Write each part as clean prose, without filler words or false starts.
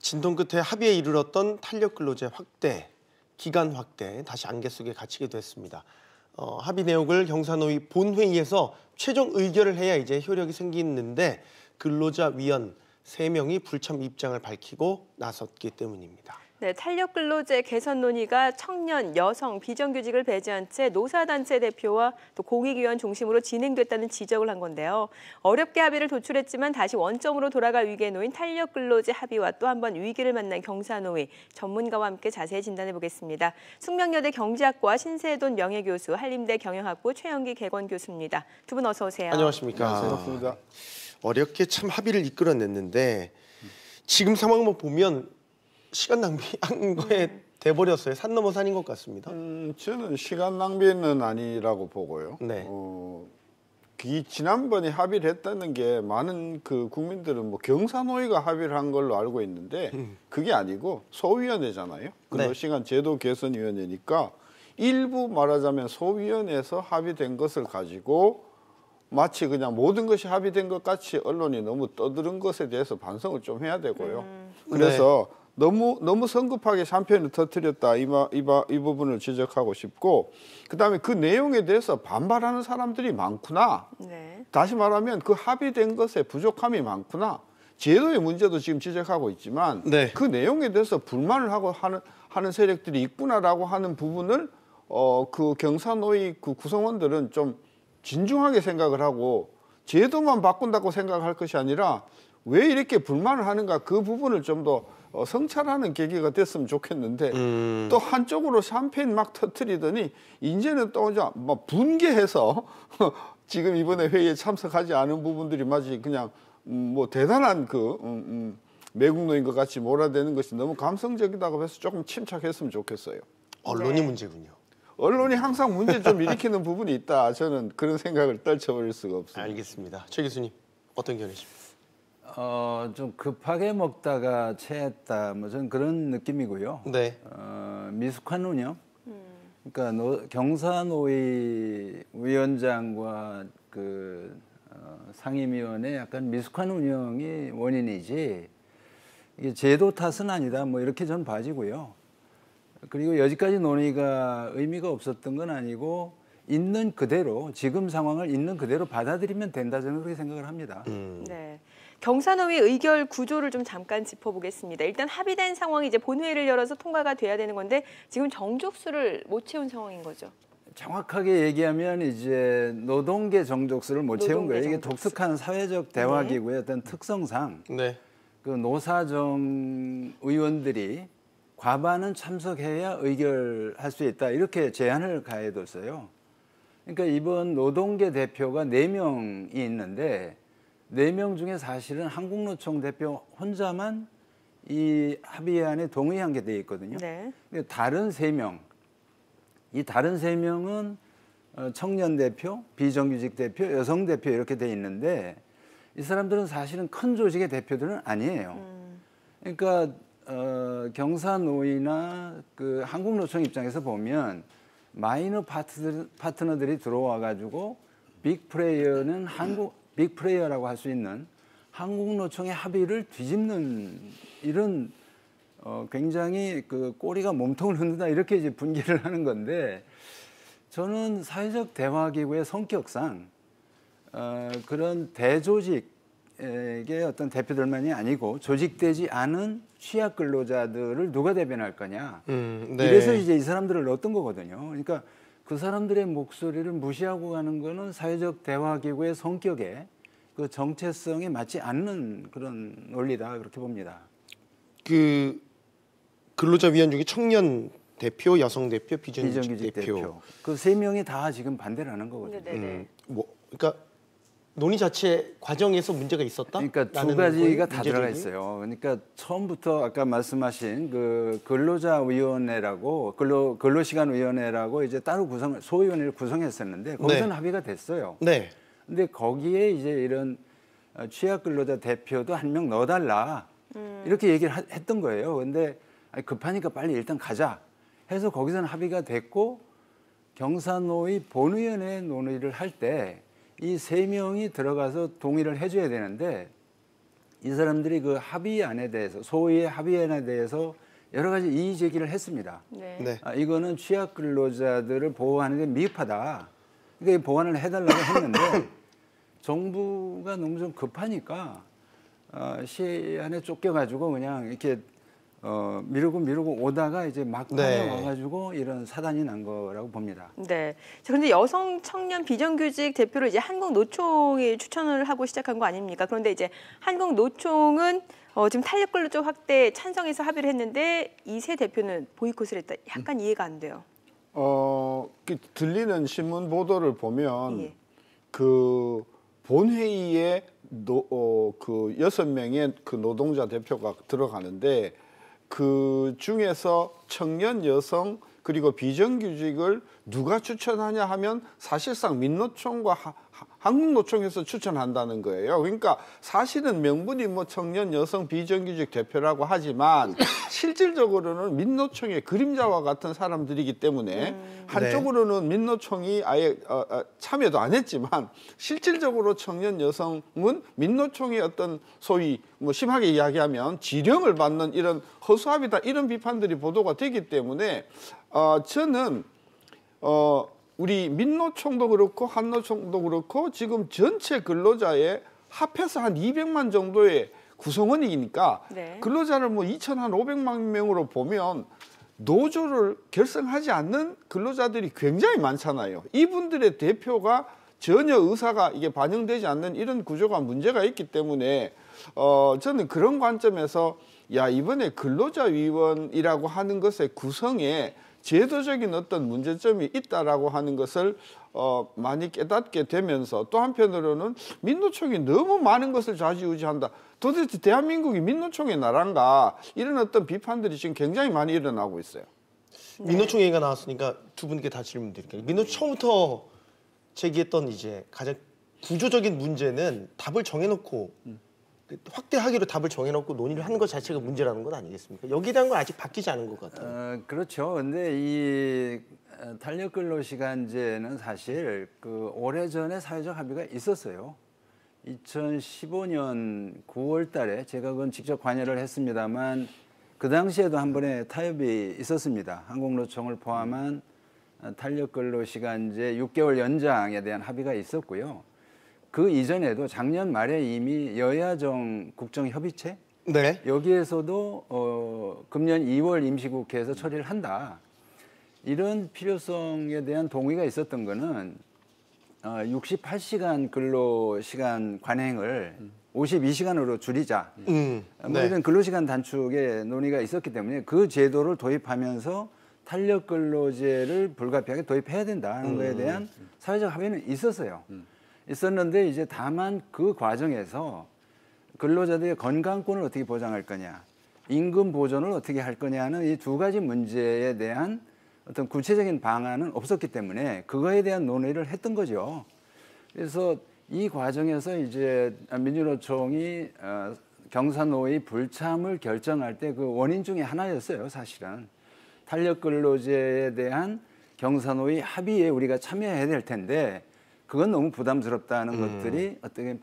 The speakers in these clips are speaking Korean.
진동 끝에 합의에 이르렀던 탄력근로제 확대, 기간 확대 다시 안개 속에 갇히게 됐습니다. 합의 내용을 경사노위 본회의에서 최종 의결을 해야 이제 효력이 생기는데 근로자위원 3명이 불참 입장을 밝히고 나섰기 때문입니다. 네, 탄력근로제 개선 논의가 청년, 여성, 비정규직을 배제한 채 노사단체 대표와 또 공익위원 중심으로 진행됐다는 지적을 한 건데요. 어렵게 합의를 도출했지만 다시 원점으로 돌아갈 위기에 놓인 탄력근로제 합의와 또 한 번 위기를 만난 경사노위, 전문가와 함께 자세히 진단해 보겠습니다. 숙명여대 경제학과 신세돈 명예교수, 한림대 경영학부 최영기 개건교수입니다. 두 분 어서 오세요. 안녕하십니까. 반갑습니다. 어렵게 참 합의를 이끌어냈는데 지금 상황만 보면 시간 낭비한 거에 돼버렸어요. 산 넘어 산인 것 같습니다. 저는 시간 낭비는 아니라고 보고요. 네. 지난번에 합의를 했다는 게 많은 그 국민들은 뭐 경사노위가 합의를 한 걸로 알고 있는데 그게 아니고 소위원회잖아요. 근로시간 제도 개선위원회니까 일부 말하자면 소위원회에서 합의된 것을 가지고 마치 그냥 모든 것이 합의된 것 같이 언론이 너무 떠드는 것에 대해서 반성을 좀 해야 되고요. 그래서 너무 성급하게 샴페인을 터뜨렸다 이 부분을 지적하고 싶고, 그다음에 그 내용에 대해서 반발하는 사람들이 많구나. 네. 다시 말하면 그 합의된 것에 부족함이 많구나. 제도의 문제도 지금 지적하고 있지만 그 내용에 대해서 불만을 하고 하는 세력들이 있구나라고 하는 부분을 그 경사노위 그 구성원들은 좀 진중하게 생각을 하고 제도만 바꾼다고 생각할 것이 아니라 왜 이렇게 불만을 하는가 그 부분을 좀 더 성찰하는 계기가 됐으면 좋겠는데 또 한쪽으로 샴페인 막 터뜨리더니 이제는 또 이제 막 분개해서 지금 이번에 회의에 참석하지 않은 부분들이 마치 그냥 뭐 대단한 그 매국노인 것 같이 몰아대는 것이 너무 감성적이다고 해서 조금 침착했으면 좋겠어요. 언론이 문제군요. 언론이 항상 문제 좀 일으키는 부분이 있다. 저는 그런 생각을 떨쳐버릴 수가 없습니다. 알겠습니다. 최 교수님 어떤 견해십니까? 좀 급하게 먹다가 체했다. 뭐 저는 그런 느낌이고요. 네. 미숙한 운영. 그러니까 경사노위 위원장과 그 상임위원회 약간 미숙한 운영이 원인이지 이게 제도 탓은 아니다. 뭐 이렇게 저는 봐지고요. 그리고 여지까지 논의가 의미가 없었던 건 아니고 있는 그대로 지금 상황을 있는 그대로 받아들이면 된다 저는 그렇게 생각을 합니다. 네. 경사노위 의결 구조를 좀 잠깐 짚어보겠습니다. 일단 합의된 상황이 이제 본회의를 열어서 통과가 돼야 되는 건데 지금 정족수를 못 채운 상황인 거죠. 정확하게 얘기하면 이제 노동계 정족수를 못 채운 거예요. 이게 독특한 사회적 대화기구의 어떤 특성상 그 노사정 의원들이 과반은 참석해야 의결할 수 있다 이렇게 제한을 가해뒀어요. 그러니까 이번 노동계 대표가 4명이 있는데 4명 중에 사실은 한국노총 대표 혼자만 이 합의안에 동의한 게 돼 있거든요. 근데 다른 3명, 이 다른 3명은 청년 대표, 비정규직 대표, 여성 대표 이렇게 돼 있는데 이 사람들은 사실은 큰 조직의 대표들은 아니에요. 그러니까 경사노위나 그 한국노총 입장에서 보면 마이너 파트너들이 들어와 가지고 빅플레이어는 빅플레이어라고 할 수 있는 한국노총의 합의를 뒤집는 이런 굉장히 그 꼬리가 몸통을 흔든다 이렇게 이제 분개를 하는 건데 저는 사회적 대화기구의 성격상 그런 대조직의 어떤 대표들만이 아니고 조직되지 않은 취약 근로자들을 누가 대변할 거냐. 이래서 이제 이 사람들을 넣었던 거거든요. 그러니까 그 사람들의 목소리를 무시하고 가는 거는 사회적 대화기구의 성격에 그 정체성에 맞지 않는 그런 논리다 그렇게 봅니다. 그 근로자위원 중에 청년 대표, 여성 대표, 비정규직 대표. 그 3명이 다 지금 반대를 하는 거거든요. 그러니까 논의 자체 과정에서 문제가 있었다? 그러니까 두 가지가 다 들어가 있어요. 그러니까 처음부터 아까 말씀하신 그 근로자위원회라고 근로시간위원회라고 이제 따로 소위원회를 구성했었는데 거기서는 합의가 됐어요. 근데 거기에 이제 이런 취약 근로자 대표도 한 명 넣어달라 이렇게 얘기를 했던 거예요. 근데 급하니까 빨리 일단 가자 해서 거기서는 합의가 됐고 경사노위 본위원회 논의를 할 때 이 3명이 들어가서 동의를 해줘야 되는데 이 사람들이 그 합의안에 대해서 소위의 합의안에 대해서 여러 가지 이의 제기를 했습니다. 네. 네. 이거는 취약 근로자들을 보호하는 데 미흡하다. 그러니까 보완을 해달라고 했는데 정부가 너무 좀 급하니까 시한에 쫓겨가지고 그냥 이렇게 미루고 오다가 이제 막판에 와가지고 이런 사단이 난 거라고 봅니다. 네. 자, 그런데 여성 청년 비정규직 대표를 이제 한국노총이 추천을 하고 시작한 거 아닙니까? 그런데 이제 한국노총은 지금 탄력근로제 확대 찬성해서 합의를 했는데 이세 대표는 보이콧을 했다. 약간 이해가 안 돼요. 들리는 신문 보도를 보면 예. 그 본회의에 그 6명의 그 노동자 대표가 들어가는데 그 중에서 청년 여성 그리고 비정규직을 누가 추천하냐 하면 사실상 민노총과 한국노총에서 추천한다는 거예요. 그러니까 사실은 명분이 뭐 청년 여성 비정규직 대표라고 하지만 실질적으로는 민노총의 그림자와 같은 사람들이기 때문에 한쪽으로는 민노총이 아예 참여도 안 했지만 실질적으로 청년 여성은 민노총의 어떤 소위 뭐 심하게 이야기하면 지령을 받는 이런 허수아비다 이런 비판들이 보도가 되기 때문에 저는 우리 민노총도 그렇고 한노총도 그렇고 지금 전체 근로자의 합해서 한 200만 정도의 구성원이니까 네. 근로자를 뭐 2,500만 명으로 보면 노조를 결성하지 않는 근로자들이 굉장히 많잖아요. 이분들의 대표가 전혀 의사가 이게 반영되지 않는 이런 구조가 문제가 있기 때문에 저는 그런 관점에서 이번에 근로자위원이라고 하는 것의 구성에 제도적인 어떤 문제점이 있다라고 하는 것을 많이 깨닫게 되면서 또 한편으로는 민노총이 너무 많은 것을 좌지우지한다. 도대체 대한민국이 민노총의 나라인가 이런 어떤 비판들이 지금 굉장히 많이 일어나고 있어요. 민노총 얘기가 나왔으니까 두 분께 다 질문 드릴게요. 민노총 처음부터 제기했던 이제 가장 구조적인 문제는 답을 정해놓고 확대하기로 답을 정해놓고 논의를 하는 것 자체가 문제라는 건 아니겠습니까? 여기에 대한 건 아직 바뀌지 않은 것 같아요. 그렇죠. 근데 이 탄력 근로 시간제는 사실 그 오래전에 사회적 합의가 있었어요. 2015년 9월 달에 제가 그건 직접 관여를 했습니다만 그 당시에도 한 번의 타협이 있었습니다. 한국노총을 포함한 탄력 근로 시간제 6개월 연장에 대한 합의가 있었고요. 그 이전에도 작년 말에 이미 여야정 국정협의체 네. 여기에서도 금년 2월 임시국회에서 처리를 한다. 이런 필요성에 대한 동의가 있었던 거는 68시간 근로시간 관행을 52시간으로 줄이자. 뭐 이런 근로시간 단축의 논의가 있었기 때문에 그 제도를 도입하면서 탄력 근로제를 불가피하게 도입해야 된다는 거에 대한 사회적 합의는 있었어요. 있었는데 이제 다만 그 과정에서 근로자들의 건강권을 어떻게 보장할 거냐, 임금 보존을 어떻게 할 거냐는 이 두 가지 문제에 대한 어떤 구체적인 방안은 없었기 때문에 그거에 대한 논의를 했던 거죠. 그래서 이 과정에서 이제 민주노총이 경사노위 불참을 결정할 때 그 원인 중에 하나였어요, 사실은. 탄력 근로제에 대한 경사노위 합의에 우리가 참여해야 될 텐데 그건 너무 부담스럽다는 것들이 어떻게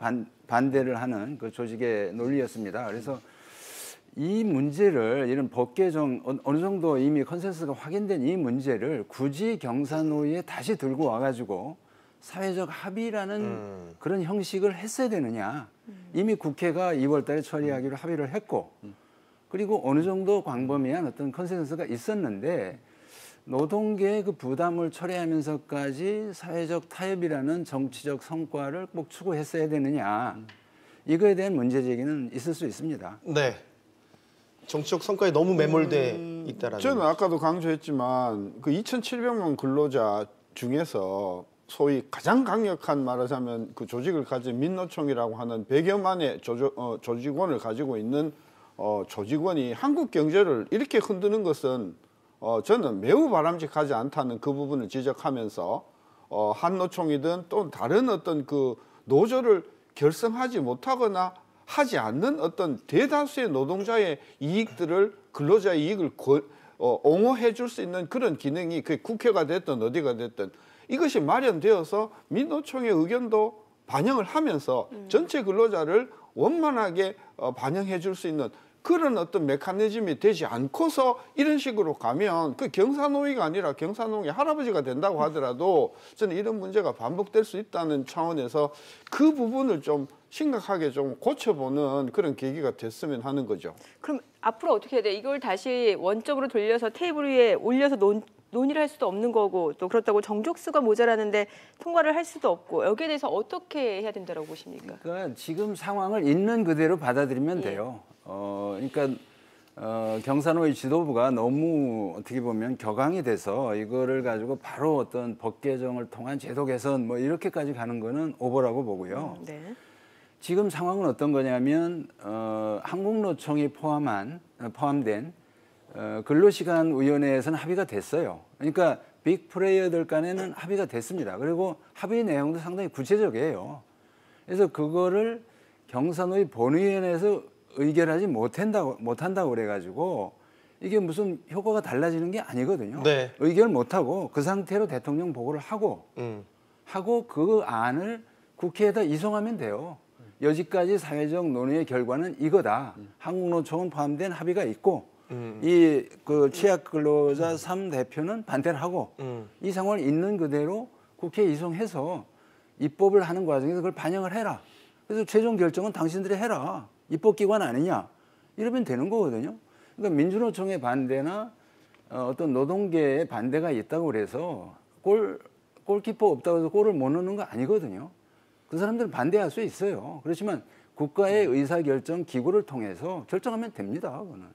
반대를 하는 그 조직의 논리였습니다. 그래서 이 문제를 이런 법 개정 어느 정도 이미 컨센서스가 확인된 이 문제를 굳이 경사노위에 다시 들고 와가지고 사회적 합의라는 그런 형식을 했어야 되느냐. 이미 국회가 2월 달에 처리하기로 합의를 했고 그리고 어느 정도 광범위한 어떤 컨센서스가 있었는데 노동계의 그 부담을 처리하면서까지 사회적 타협이라는 정치적 성과를 꼭 추구했어야 되느냐. 이거에 대한 문제 제기는 있을 수 있습니다. 네. 정치적 성과에 너무 매몰돼 있다라는. 저는 아까도 강조했지만 그 2,700만 근로자 중에서 소위 가장 강력한 말하자면 그 조직을 가진 민노총이라고 하는 100여만의 조직원을 가지고 있는 조직원이 한국 경제를 이렇게 흔드는 것은 저는 매우 바람직하지 않다는 그 부분을 지적하면서 한노총이든 또 다른 어떤 그 노조를 결성하지 못하거나 하지 않는 어떤 대다수의 노동자의 이익들을 근로자의 이익을 옹호해 줄 수 있는 그런 기능이 그게 국회가 됐든 어디가 됐든 이것이 마련되어서 민노총의 의견도 반영을 하면서 전체 근로자를 원만하게 반영해 줄 수 있는 그런 어떤 메커니즘이 되지 않고서 이런 식으로 가면 그 경사노위가 아니라 경사노위 할아버지가 된다고 하더라도 저는 이런 문제가 반복될 수 있다는 차원에서 그 부분을 좀 심각하게 좀 고쳐보는 그런 계기가 됐으면 하는 거죠. 그럼 앞으로 어떻게 해야 돼? 이걸 다시 원점으로 돌려서 테이블 위에 올려서 논의를 할 수도 없는 거고 또 그렇다고 정족수가 모자라는데 통과를 할 수도 없고 여기에 대해서 어떻게 해야 된다고 보십니까? 그러니까 지금 상황을 있는 그대로 받아들이면 돼요. 그러니까 경사노위 지도부가 너무 어떻게 보면 격앙이 돼서 이거를 가지고 바로 어떤 법 개정을 통한 제도 개선 뭐 이렇게까지 가는 거는 오버라고 보고요. 네. 지금 상황은 어떤 거냐면 한국노총이 포함된 근로시간위원회에서는 합의가 됐어요. 그러니까 빅플레이어들 간에는 합의가 됐습니다. 그리고 합의 내용도 상당히 구체적이에요. 그래서 그거를 경사노위 본위원회에서 의결하지 못한다고 그래가지고 이게 무슨 효과가 달라지는 게 아니거든요. 네. 의결 못하고 그 상태로 대통령 보고를 하고 그 안을 국회에다 이송하면 돼요. 여지까지 사회적 논의의 결과는 이거다. 한국노총은 포함된 합의가 있고 이 그 취약 근로자 3대표는 반대를 하고 이 상황을 있는 그대로 국회에 이송해서 입법을 하는 과정에서 그걸 반영을 해라. 그래서 최종 결정은 당신들이 해라. 입법기관 아니냐. 이러면 되는 거거든요. 그러니까 민주노총의 반대나 어떤 노동계의 반대가 있다고 그래서 골키퍼 없다고 해서 골을 못 넣는 거 아니거든요. 그 사람들은 반대할 수 있어요. 그렇지만 국가의 의사결정 기구를 통해서 결정하면 됩니다. 그거는.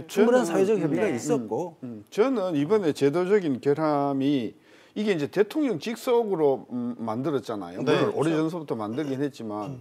충분한 사회적 협의가 있었고. 저는 이번에 제도적인 결함이 이게 이제 대통령 직속으로 만들었잖아요. 물론 그렇죠. 오래전부터 만들긴 했지만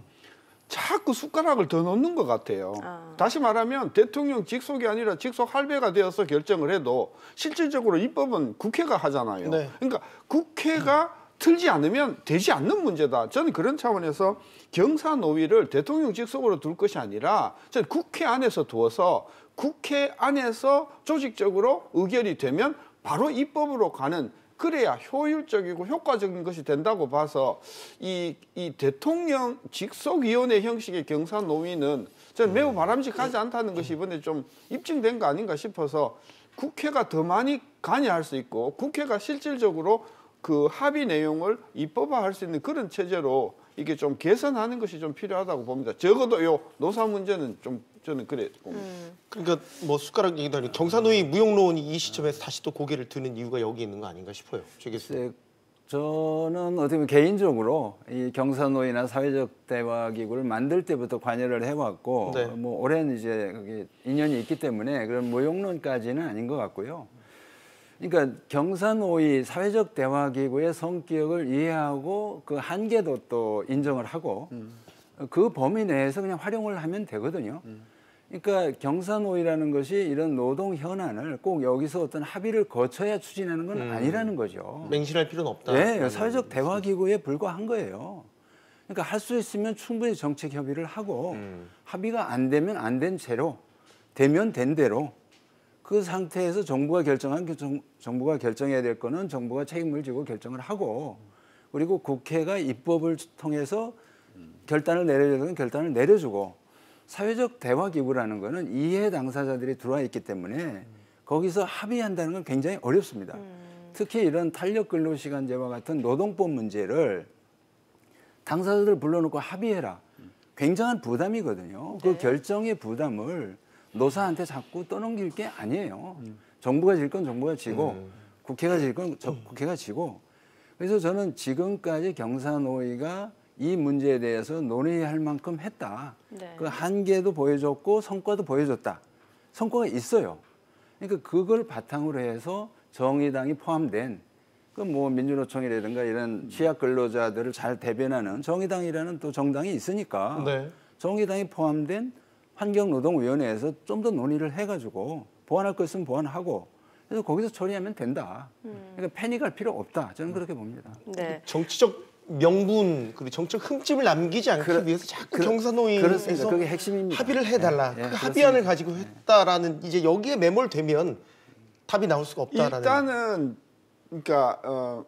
자꾸 숟가락을 더 넣는 것 같아요. 다시 말하면 대통령 직속이 아니라 직속 할배가 되어서 결정을 해도 실질적으로 입법은 국회가 하잖아요. 네. 그러니까 국회가 틀지 않으면 되지 않는 문제다. 저는 그런 차원에서 경사노위를 대통령 직속으로 둘 것이 아니라 저는 국회 안에서 두어서 국회 안에서 조직적으로 의결이 되면 바로 입법으로 가는 그래야 효율적이고 효과적인 것이 된다고 봐서 이 대통령 직속위원회 형식의 경사노위는 저는 매우 바람직하지 않다는 것이 이번에 좀 입증된 거 아닌가 싶어서 국회가 더 많이 관여할 수 있고 국회가 실질적으로 그 합의 내용을 입법화할 수 있는 그런 체제로 이게 좀 개선하는 것이 좀 필요하다고 봅니다. 적어도 요 노사 문제는 좀 저는 그래 봅니다. 그러니까 뭐 숟가락 얘기도 아니고 경사노위 무용론이 이 시점에서 다시 또 고개를 드는 이유가 여기 있는 거 아닌가 싶어요. 저는 어떻게 보면 개인적으로 이 경사노위나 사회적 대화 기구를 만들 때부터 관여를 해왔고 네. 뭐 오랜 이제 그게 인연이 있기 때문에 그런 무용론까지는 아닌 것 같고요. 그러니까 경사노위 사회적 대화 기구의 성격을 이해하고 그 한계도 또 인정을 하고 그 범위 내에서 그냥 활용을 하면 되거든요. 그러니까 경사노위라는 것이 이런 노동 현안을 꼭 여기서 어떤 합의를 거쳐야 추진하는 건 아니라는 거죠. 맹신할 필요는 없다. 네, 사회적 대화 기구에 불과한 거예요. 그러니까 할 수 있으면 충분히 정책 협의를 하고 합의가 안 되면 안 된 채로 되면 된 대로 그 상태에서 정부가 결정해야 될 거는 정부가 책임을 지고 결정을 하고 그리고 국회가 입법을 통해서 결단을 내려야 되는 결단을 내려주고 사회적 대화 기구라는 거는 이해 당사자들이 들어와 있기 때문에 거기서 합의한다는 건 굉장히 어렵습니다. 특히 이런 탄력 근로시간제와 같은 노동법 문제를 당사자들 불러놓고 합의해라. 굉장한 부담이거든요. 그 결정의 부담을 노사한테 자꾸 떠넘길 게 아니에요. 정부가 질 건 정부가 지고 국회가 질 건 국회가 지고 그래서 저는 지금까지 경사노위가 이 문제에 대해서 논의할 만큼 했다. 네. 그 한계도 보여줬고 성과도 보여줬다. 성과가 있어요. 그러니까 그걸 바탕으로 해서 정의당이 포함된 그 뭐 민주노총이라든가 이런 취약 근로자들을 잘 대변하는 정의당이라는 또 정당이 있으니까 네. 정의당이 포함된 환경노동위원회에서 좀 더 논의를 해가지고 보완할 거 있으면 보완하고 그래서 거기서 처리하면 된다. 그러니까 패닉할 필요 없다. 저는 그렇게 봅니다. 네. 정치적 명분 그리고 정치적 흠집을 남기지 않기 위해서 자꾸 경사노위에서 그렇습니다. 그게 핵심입니다. 합의를 해달라. 네, 그 합의안을 가지고 했다라는 이제 여기에 매몰되면 답이 나올 수가 없다라는. 일단은 그러니까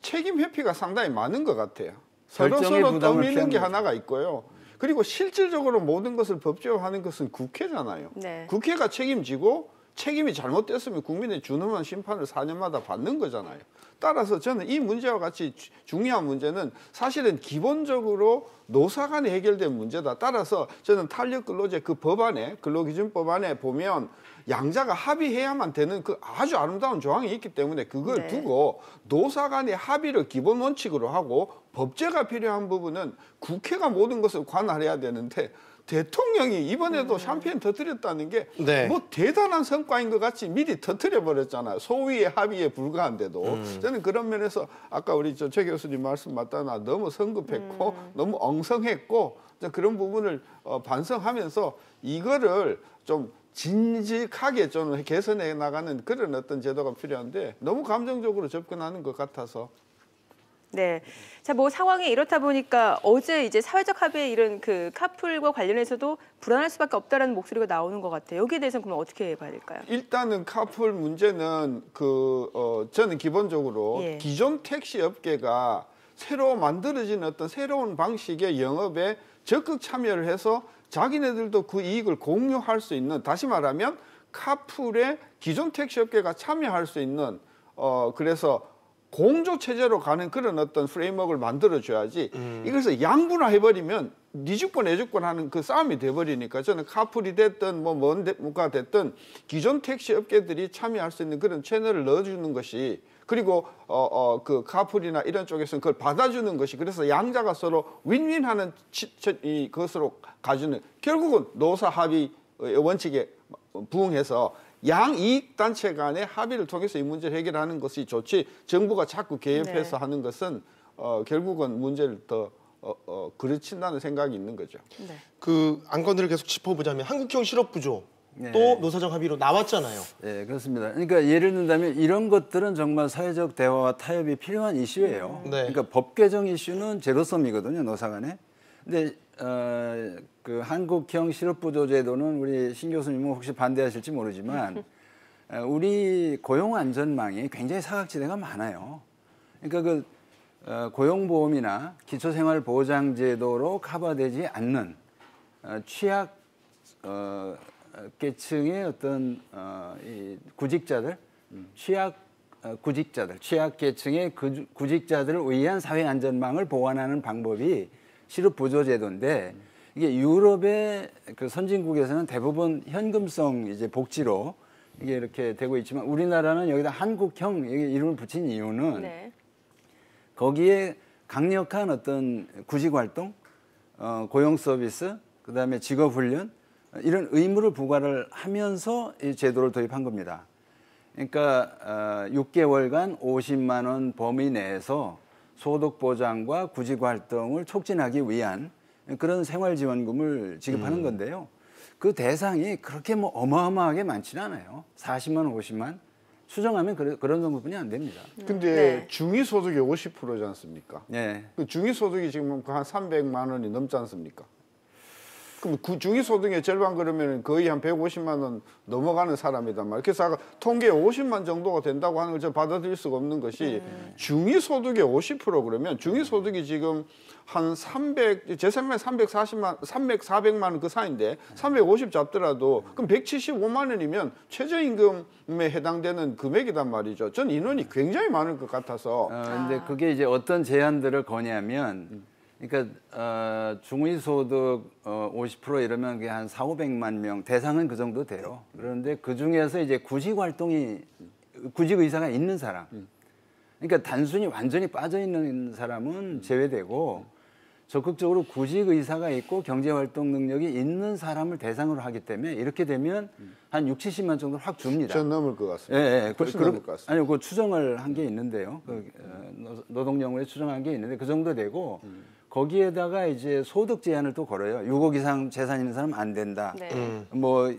책임 회피가 상당히 많은 것 같아요. 서로 결정의 부담을 떠미는 게 피하는 하나가 있고요. 그리고 실질적으로 모든 것을 법제화하는 것은 국회잖아요. 네. 국회가 책임지고 책임이 잘못됐으면 국민의 준엄한 심판을 4년마다 받는 거잖아요. 따라서 저는 이 문제와 같이 중요한 문제는 사실은 기본적으로 노사 간에 해결된 문제다. 따라서 저는 탄력근로제 그 법안에 근로기준법안에 보면 양자가 합의해야만 되는 그 아주 아름다운 조항이 있기 때문에 그걸 네. 두고 노사 간의 합의를 기본 원칙으로 하고 법제가 필요한 부분은 국회가 모든 것을 관할해야 되는데 대통령이 이번에도 샴페인 터뜨렸다는 게 네. 뭐 대단한 성과인 것 같이 미리 터뜨려 버렸잖아요. 소위의 합의에 불과한데도 저는 그런 면에서 아까 우리 최 교수님 말씀 맞다나 너무 성급했고 너무 엉성했고 그런 부분을 반성하면서 이거를 좀 진직하게 좀 개선해 나가는 그런 어떤 제도가 필요한데 너무 감정적으로 접근하는 것 같아서. 네. 자, 뭐 상황이 이렇다 보니까 어제 이제 사회적 합의에 이른 그 카풀과 관련해서도 불안할 수밖에 없다라는 목소리가 나오는 것 같아요. 여기에 대해서는 그럼 어떻게 봐야 될까요? 일단은 카풀 문제는 저는 기본적으로 예. 기존 택시 업계가 새로 만들어진 어떤 새로운 방식의 영업에 적극 참여를 해서 자기네들도 그 이익을 공유할 수 있는, 다시 말하면 카풀에 기존 택시 업계가 참여할 수 있는 그래서 공조 체제로 가는 그런 어떤 프레임워크를 만들어줘야지 이것을 양분화해버리면 네 주권 내 주권 하는 그 싸움이 돼버리니까 저는 카풀이 됐든 뭔가 됐든 기존 택시 업계들이 참여할 수 있는 그런 채널을 넣어주는 것이, 그리고 그 카풀이나 이런 쪽에서는 그걸 받아주는 것이, 그래서 양자가 서로 윈윈하는 것으로 가주는, 결국은 노사 합의 원칙에 부응해서 양이익 단체 간의 합의를 통해서 이 문제를 해결하는 것이 좋지, 정부가 자꾸 개입해서 네. 하는 것은 결국은 문제를 더 그르친다는 생각이 있는 거죠. 네. 그 안건들을 계속 짚어보자면 한국형 실업부조 네. 또 노사정 합의로 나왔잖아요. 네, 그렇습니다. 그러니까 예를 든다면 이런 것들은 정말 사회적 대화와 타협이 필요한 이슈예요. 네. 그러니까 법 개정 이슈는 제로섬이거든요, 노사 간에. 근데 그 한국형 실업부조 제도는 우리 신 교수님은 혹시 반대하실지 모르지만 우리 고용 안전망이 굉장히 사각지대가 많아요. 그러니까 그 고용보험이나 기초생활보장제도로 커버되지 않는 취약 계층의 어떤 이 구직자들, 취약 계층의 구직자들을 위한 사회 안전망을 보완하는 방법이 실업부조제도인데, 이게 유럽의 그 선진국에서는 대부분 현금성 이제 복지로 이게 이렇게 되고 있지만 우리나라는 여기다 한국형 이름을 붙인 이유는 네. 거기에 강력한 어떤 구직활동, 고용 서비스, 그다음에 직업훈련 이런 의무를 부과를 하면서 이 제도를 도입한 겁니다. 그러니까 6개월간 50만 원 범위 내에서 소득 보장과 구직 활동을 촉진하기 위한 그런 생활지원금을 지급하는 건데요. 그 대상이 그렇게 뭐 어마어마하게 많지는 않아요. 40만 원, 50만 수정하면 그런 정도뿐이 안 됩니다. 근데 네. 중위소득이 50%지 않습니까? 네. 그 중위소득이 지금 한 300만 원이 넘지 않습니까? 그럼 그 중위소득의 절반 그러면 거의 한 150만 원 넘어가는 사람이단 말이에요. 그래서 아까 통계에 50만 정도가 된다고 하는 걸 저 받아들일 수가 없는 것이 중위소득의 50% 그러면 중위소득이 지금 한 300, 제 생각에 340만, 400만 원 그 사이인데 350 잡더라도 그럼 175만 원이면 최저임금에 해당되는 금액이단 말이죠. 전 인원이 굉장히 많을 것 같아서. 근데 그게 이제 어떤 제안들을 거냐면, 그러니까 중위소득 50% 이러면 그게 한 400~500만 명 대상은 그 정도 돼요. 그런데 그 중에서 이제 구직 의사가 있는 사람, 그러니까 단순히 완전히 빠져 있는 사람은 제외되고 적극적으로 구직 의사가 있고 경제 활동 능력이 있는 사람을 대상으로 하기 때문에 이렇게 되면 한 60~70만 정도를 확 줍니다. 전 넘을 것 같습니다. 예, 예. 훨씬 넘을 것 같습니다. 아니요, 그 추정을 한 게 있는데요. 노동연구에 추정한 게 있는데 그 정도 되고 거기에다가 이제 소득 제한을 또 걸어요. 6억 이상 재산 있는 사람 안 된다. 네. 뭐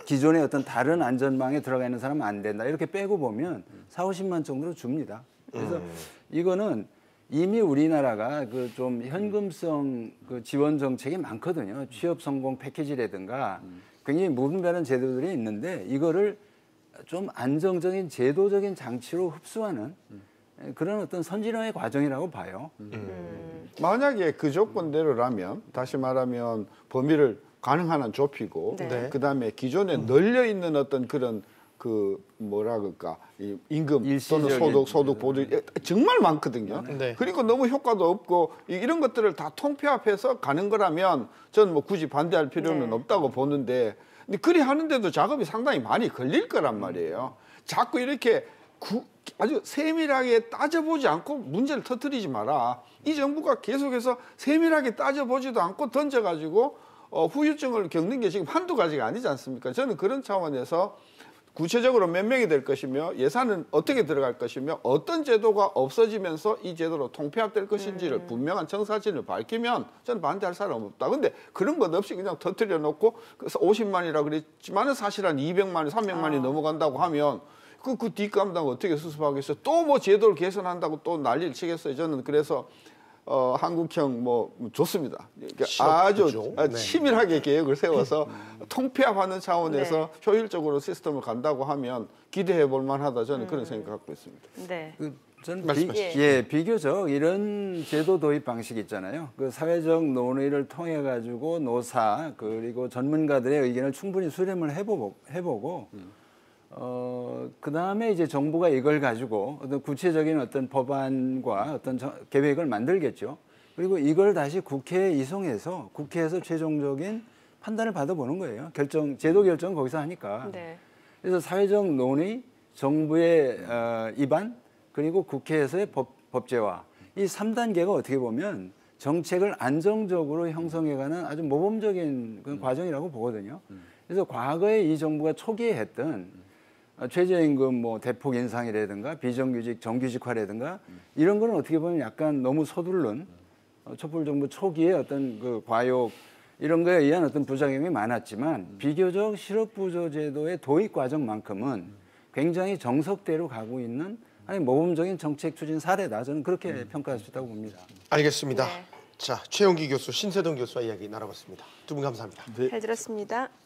기존의 어떤 다른 안전망에 들어가 있는 사람은 안 된다. 이렇게 빼고 보면 40~50만 정도로 줍니다. 그래서 이거는 이미 우리나라가 그 좀 현금성 그 지원 정책이 많거든요. 취업 성공 패키지라든가 굉장히 무분별한 제도들이 있는데 이거를 좀 안정적인 제도적인 장치로 흡수하는 그런 어떤 선진화의 과정이라고 봐요. 만약에 그 조건대로라면 다시 말하면 범위를 가능한 한 좁히고 네. 그다음에 기존에 널려 있는 어떤 그런 그 뭐라 그럴까 이 임금 또는 일시적인 소득 보조 정말 많거든요. 네. 그리고 너무 효과도 없고 이런 것들을 다 통폐합해서 가는 거라면 저는 뭐 굳이 반대할 필요는 네. 없다고 보는데 근데 그리 하는데도 작업이 상당히 많이 걸릴 거란 말이에요. 자꾸 이렇게 아주 세밀하게 따져보지 않고 문제를 터뜨리지 마라. 이 정부가 계속해서 세밀하게 따져보지도 않고 던져가지고 후유증을 겪는 게 지금 한두 가지가 아니지 않습니까? 저는 그런 차원에서 구체적으로 몇 명이 될 것이며 예산은 어떻게 들어갈 것이며 어떤 제도가 없어지면서 이 제도로 통폐합될 것인지를 분명한 정사진을 밝히면 저는 반대할 사람 없다. 근데 그런 것 없이 그냥 터뜨려 놓고 그래서 50만이라 그랬지만은 사실 한 200만이 300만이 넘어간다고 하면 그 뒷감당 어떻게 수습하겠어요? 또 뭐 제도를 개선한다고 또 난리를 치겠어요. 저는 그래서 한국형 뭐 좋습니다. 그러니까 아주 네. 치밀하게 계획을 세워서 통폐합하는 차원에서 네. 효율적으로 시스템을 간다고 하면 기대해 볼 만하다. 저는 그런 생각 갖고 있습니다. 네. 저는 말씀하시죠. 비교적 이런 제도 도입 방식 있잖아요. 그 사회적 논의를 통해 가지고 노사 그리고 전문가들의 의견을 충분히 수렴을 해보고 그 다음에 이제 정부가 이걸 가지고 어떤 구체적인 어떤 법안과 어떤 계획을 만들겠죠. 그리고 이걸 다시 국회에 이송해서 국회에서 최종적인 판단을 받아보는 거예요. 제도 결정은 거기서 하니까. 네. 그래서 사회적 논의, 정부의 입안, 그리고 국회에서의 법제화. 이 3단계가 어떻게 보면 정책을 안정적으로 형성해가는 아주 모범적인 그런 과정이라고 보거든요. 그래서 과거에 이 정부가 초기에 했던 최저임금 뭐 대폭 인상이라든가 비정규직 정규직화라든가 이런 거는 어떻게 보면 약간 너무 서두른 촛불 정부 초기에 어떤 그 과욕 이런 거에 의한 어떤 부작용이 많았지만 비교적 실업부조제도의 도입 과정만큼은 굉장히 정석대로 가고 있는 아니 모범적인 정책 추진 사례다. 저는 그렇게 평가할 수 있다고 봅니다. 알겠습니다. 네. 자, 최용기 교수, 신세동 교수와 이야기 나눠봤습니다. 두 분 감사합니다. 잘 들었습니다.